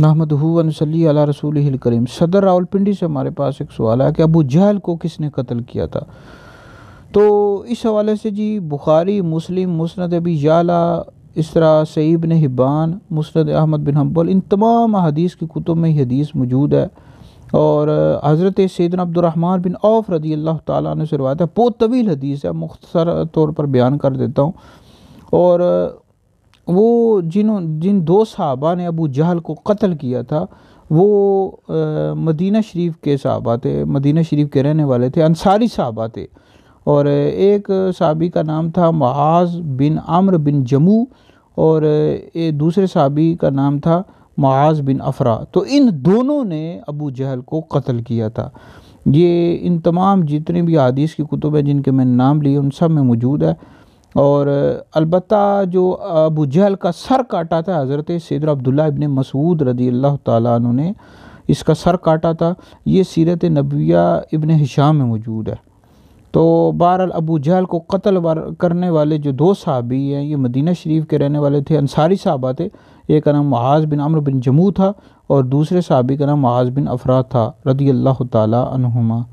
नहमदुहु व नसल्ली अला रसूलिहिल करीम। सदर रावलपिंडी से हमारे पास एक सवाल है कि अबू जहल को किसने कत्ल किया था। तो इस हवाले से जी बुखारी, मुस्लिम, मुस्नद अबी याला, इस तरह सही इब्न हिब्बान, मुस्नद अहमद बिन हम्बल, इन तमाम हदीस की कुतुब में ये हदीस मौजूद है। और हज़रत सैयदना अब्दुर्रहमान बिन औफ रज़ी अल्लाह ताला अन्हु से रिवायत है। बहुत तवील हदीस है, मुख्तसर तौर पर बयान कर देता हूँ। और वो जिन दो सहाबा ने अबू जहल को कत्ल किया था वो मदीना शरीफ के सहाबा थे, मदीना शरीफ के रहने वाले थे, अंसारी सहाबा थे। और एक सहाबी का नाम था मुआज़ बिन अम्र बिन जमू, और एक दूसरे सहाबी का नाम था मुआज़ बिन अफरा। तो इन दोनों ने अबू जहल को कत्ल किया था। ये इन तमाम जितनी भी हदीस की कुतुब है जिनके मैंने नाम लिए उन सब में मौजूद है। और अलबत्ता जो अबू जहल का सर काटा था हज़रत सैयदना अब्दुल्लाह इब्न मसूद रज़ी अल्लाह ताला अन्हु ने इसका सर काटा था। ये सीरत नबविया इब्न हिशाम में मौजूद है। तो बहरहाल अबू जहल को कत्ल करने वाले जो दो सहाबी हैं ये मदीना शरीफ के रहने वाले थे, अंसारी सहाबा थे। एक का नाम मुआज़ बिन अम्र बिन जमू था और दूसरे सहाबी का नाम मुआज़ बिन अफरा था रज़ी अल्लाह ताला अन्हुमा।